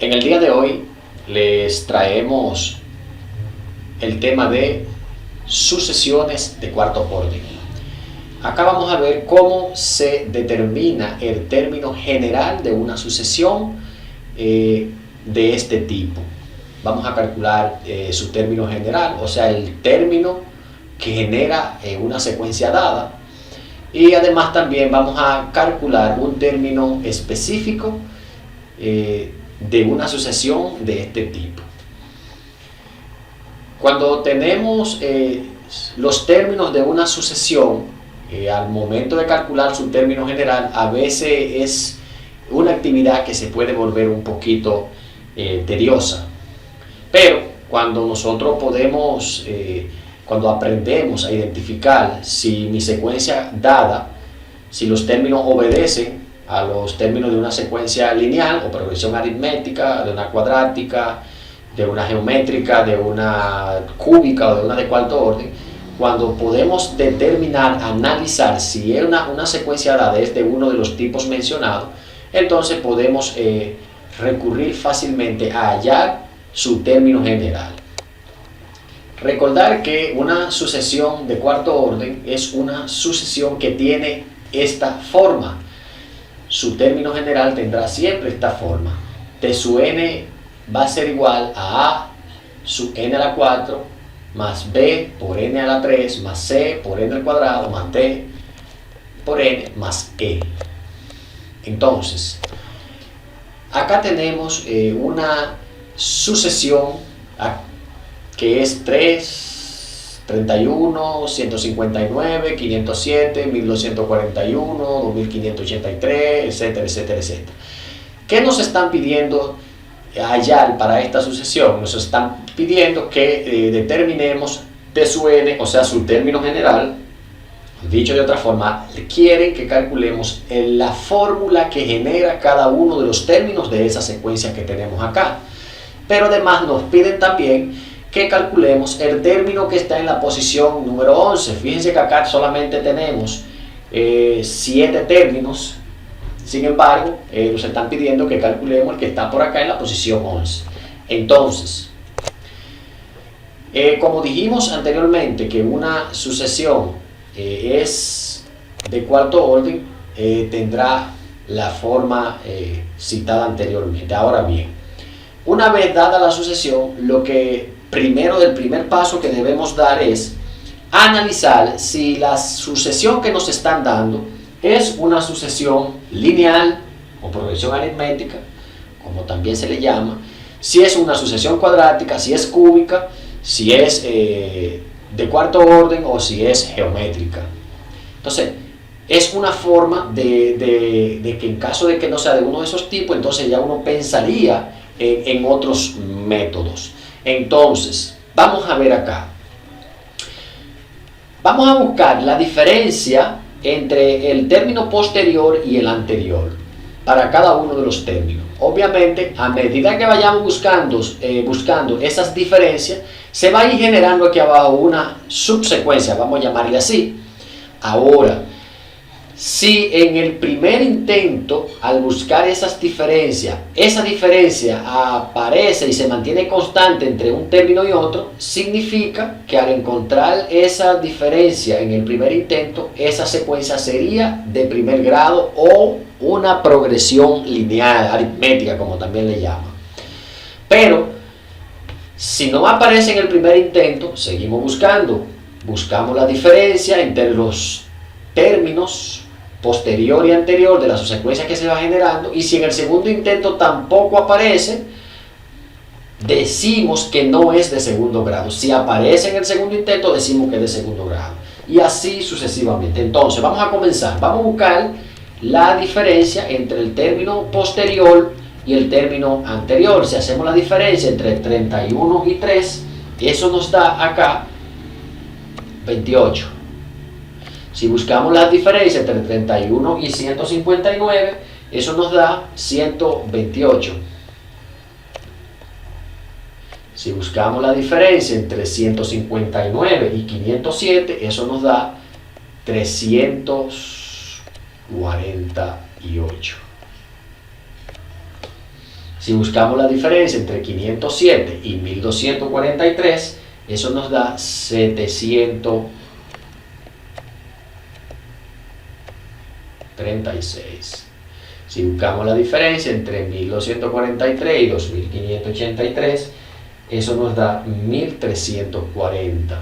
En el día de hoy les traemos el tema de sucesiones de cuarto orden. Acá vamos a ver cómo se determina el término general de una sucesión de este tipo. Vamos a calcular su término general, o sea, el término que genera una secuencia dada. Y además también vamos a calcular un término específico de una sucesión de este tipo. Cuando tenemos los términos de una sucesión, al momento de calcular su término general, a veces es una actividad que se puede volver un poquito tediosa. Pero cuando nosotros cuando aprendemos a identificar si mi secuencia dada, si los términos obedecen a los términos de una secuencia lineal o progresión aritmética, de una cuadrática, de una geométrica, de una cúbica o de una de cuarto orden, cuando podemos determinar, analizar si es una secuencia dada es de uno de los tipos mencionados, entonces podemos recurrir fácilmente a hallar su término general. Recordar que una sucesión de cuarto orden es una sucesión que tiene esta forma. Su término general tendrá siempre esta forma. T sub n va a ser igual a sub n a la 4 más b por n a la 3 más c por n al cuadrado más d por n más e. Entonces, acá tenemos una sucesión que es 3, 31, 159, 507, 1241, 2583, etcétera, etcétera, etcétera. ¿Qué nos están pidiendo hallar para esta sucesión? Nos están pidiendo que determinemos T sub n, o sea, su término general. Dicho de otra forma, quieren que calculemos la fórmula que genera cada uno de los términos de esa secuencia que tenemos acá. Pero además nos piden también que calculemos el término que está en la posición número 11. Fíjense que acá solamente tenemos 7 términos. Sin embargo, nos están pidiendo que calculemos el que está por acá en la posición 11. Entonces, como dijimos anteriormente que una sucesión es de cuarto orden, tendrá la forma citada anteriormente. Ahora bien, una vez dada la sucesión, el primer paso que debemos dar es analizar si la sucesión que nos están dando es una sucesión lineal o progresión aritmética, como también se le llama, si es una sucesión cuadrática, si es cúbica, si es de cuarto orden o si es geométrica. Entonces, es una forma de que en caso de que no sea de uno de esos tipos, entonces ya uno pensaría en otros métodos. Entonces, vamos a ver acá. Vamos a buscar la diferencia entre el término posterior y el anterior para cada uno de los términos. Obviamente, a medida que vayamos buscando esas diferencias, se va a ir generando aquí abajo una subsecuencia, vamos a llamarle así. Ahora, si en el primer intento, al buscar esa diferencia aparece y se mantiene constante entre un término y otro, significa que al encontrar esa diferencia en el primer intento, esa secuencia sería de primer grado o una progresión lineal, aritmética, como también le llaman. Pero, si no aparece en el primer intento, seguimos buscando. Buscamos la diferencia entre los términos posterior y anterior de la subsecuencia que se va generando, y si en el segundo intento tampoco aparece, decimos que no es de segundo grado. Si aparece en el segundo intento, decimos que es de segundo grado, y así sucesivamente. Entonces vamos a comenzar, vamos a buscar la diferencia entre el término posterior y el término anterior. Si hacemos la diferencia entre 31 y 3, eso nos da acá 28. Si buscamos la diferencia entre 31 y 159, eso nos da 128. Si buscamos la diferencia entre 159 y 507, eso nos da 348. Si buscamos la diferencia entre 507 y 1243, eso nos da 736. Si buscamos la diferencia entre 1243 y 2583, eso nos da 1340.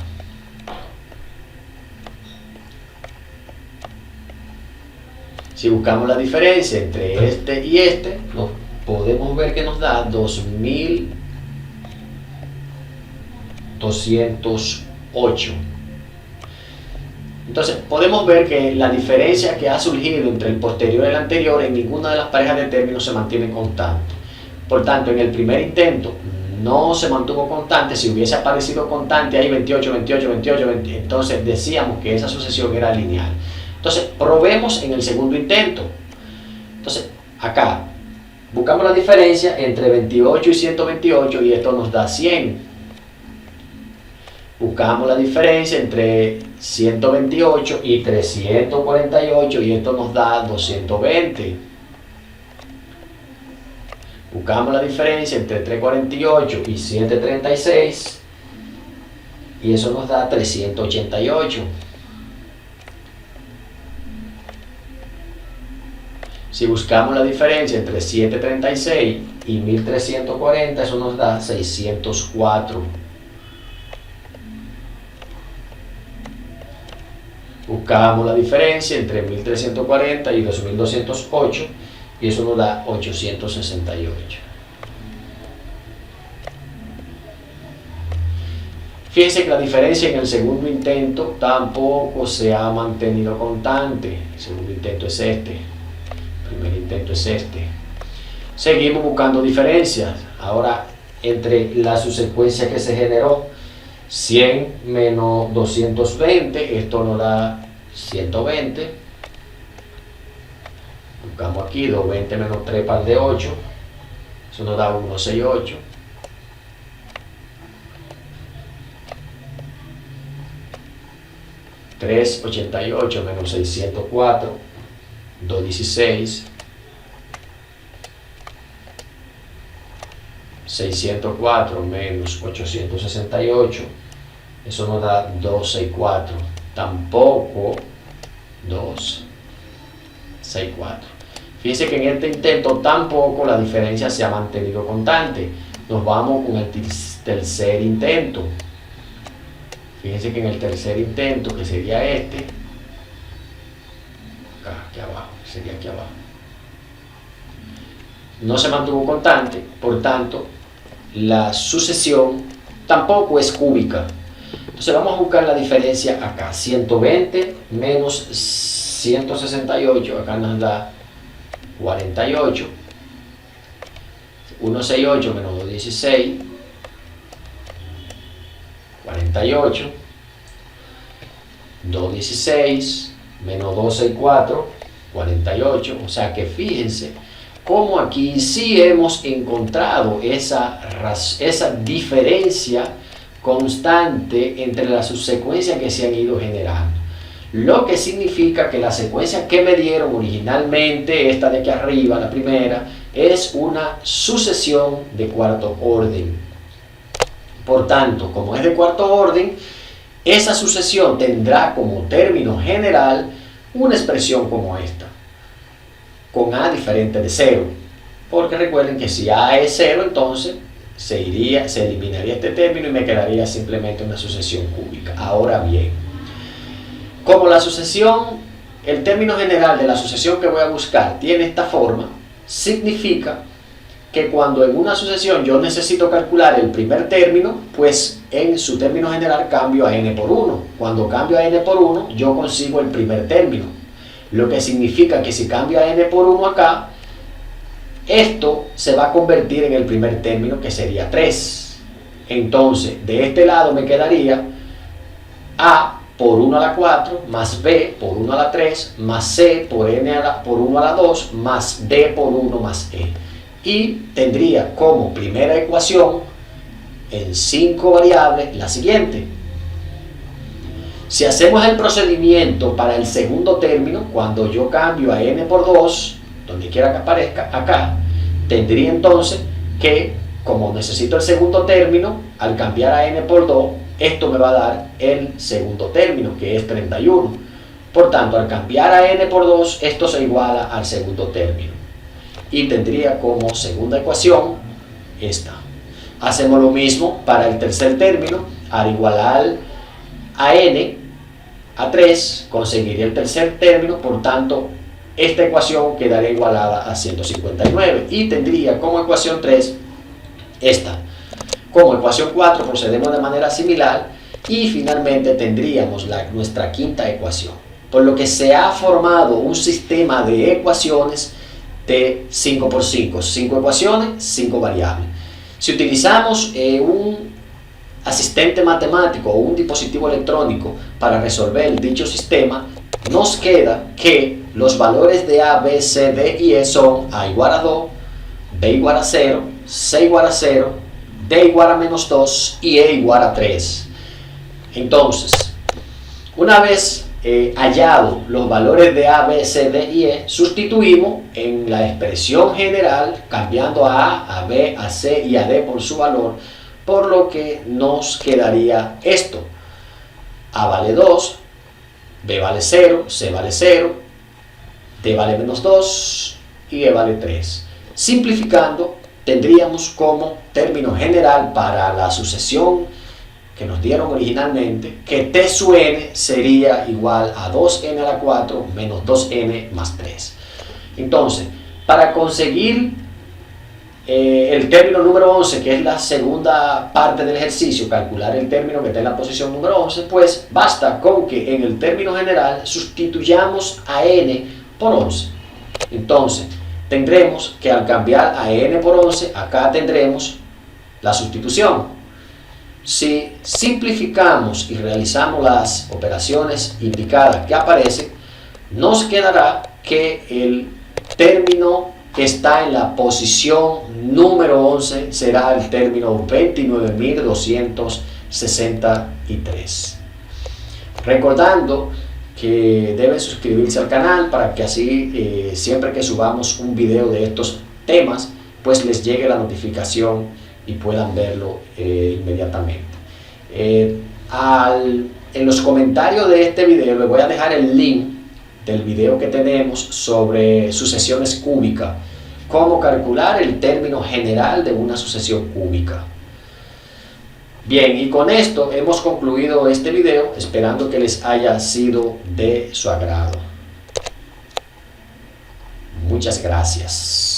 Si buscamos la diferencia entre este y este, podemos ver que nos da 2208. Entonces podemos ver que la diferencia que ha surgido entre el posterior y el anterior en ninguna de las parejas de términos se mantiene constante. Por tanto, en el primer intento no se mantuvo constante. Si hubiese aparecido constante ahí 28, 28, 28, 20, entonces decíamos que esa sucesión era lineal. Entonces probemos en el segundo intento. Entonces acá buscamos la diferencia entre 28 y 128 y esto nos da 100. Buscamos la diferencia entre 128 y 348 y esto nos da 220. Buscamos la diferencia entre 348 y 736 y eso nos da 388. Si buscamos la diferencia entre 736 y 1340, eso nos da 604. Buscamos la diferencia entre 1340 y 2208 y eso nos da 868. Fíjense que la diferencia en el segundo intento tampoco se ha mantenido constante. El segundo intento es este. El primer intento es este. Seguimos buscando diferencias. Ahora, entre la subsecuencia que se generó, 100 menos 220, esto nos da 120. Buscamos aquí 220 menos 3 par de 8, eso nos da 168. $388 menos 604, 216. 604 menos 868, eso nos da 264. Tampoco 264. Fíjense que en este intento tampoco la diferencia se ha mantenido constante. Nos vamos con el tercer intento. Fíjense que en el tercer intento, que sería este, acá, aquí abajo, sería aquí abajo, no se mantuvo constante, por tanto la sucesión tampoco es cúbica. Entonces vamos a buscar la diferencia acá. 120 menos 168, acá nos da 48. 168 menos 216, 48. 216 menos 264, 48. O sea que fíjense cómo aquí sí hemos encontrado esa diferencia constante entre las subsecuencias que se han ido generando. Lo que significa que la secuencia que me dieron originalmente, esta de aquí arriba, la primera, es una sucesión de cuarto orden. Por tanto, como es de cuarto orden, esa sucesión tendrá como término general una expresión como esta, con A diferente de 0, porque recuerden que si A es 0, entonces se eliminaría este término y me quedaría simplemente una sucesión cúbica. Ahora bien, como la sucesión, el término general de la sucesión que voy a buscar tiene esta forma, significa que cuando en una sucesión yo necesito calcular el primer término, pues en su término general cambio a n por 1. Cuando cambio a n por 1, yo consigo el primer término. Lo que significa que si cambio a n por 1 acá, esto se va a convertir en el primer término, que sería 3. Entonces, de este lado me quedaría A por 1 a la 4, más B por 1 a la 3, más C por N por 1 a la 2, más D por 1 más E. Y tendría como primera ecuación en 5 variables la siguiente. Si hacemos el procedimiento para el segundo término, cuando yo cambio a n por 2, donde quiera que aparezca acá, tendría entonces que como necesito el segundo término, al cambiar a n por 2, esto me va a dar el segundo término, que es 31. Por tanto, al cambiar a n por 2, esto se iguala al segundo término. Y tendría como segunda ecuación esta. Hacemos lo mismo para el tercer término. Al igualar a n a 3, conseguiría el tercer término. Por tanto, esta ecuación quedaría igualada a 159. Y tendría como ecuación 3 esta. Como ecuación 4 procedemos de manera similar y finalmente tendríamos nuestra quinta ecuación. Por lo que se ha formado un sistema de ecuaciones de 5 por 5, 5 ecuaciones, 5 variables. Si utilizamos un asistente matemático o un dispositivo electrónico para resolver dicho sistema, nos queda que los valores de A, B, C, D y E son A igual a 2, B igual a 0, C igual a 0, D igual a menos 2 y E igual a 3. Entonces, una vez hallado los valores de A, B, C, D y E, sustituimos en la expresión general, cambiando a B, a C y a D por su valor, por lo que nos quedaría esto. A vale 2, B vale 0, C vale 0, D vale menos 2 y E vale 3. Simplificando, tendríamos como término general para la sucesión que nos dieron originalmente que T sub n sería igual a 2n a la 4 menos 2n más 3. Entonces, para conseguir el término número 11, que es la segunda parte del ejercicio, calcular el término que está en la posición número 11, pues basta con que en el término general sustituyamos a n por 11. Entonces, tendremos que al cambiar a n por 11, acá tendremos la sustitución. Si simplificamos y realizamos las operaciones indicadas que aparecen, nos quedará que el término que está en la posición número 11 será el término 29.263. Recordando que deben suscribirse al canal para que así siempre que subamos un video de estos temas, pues les llegue la notificación y puedan verlo inmediatamente. En los comentarios de este video les voy a dejar el link del video que tenemos sobre sucesiones cúbicas, cómo calcular el término general de una sucesión cúbica. Bien, y con esto hemos concluido este video, esperando que les haya sido de su agrado. Muchas gracias.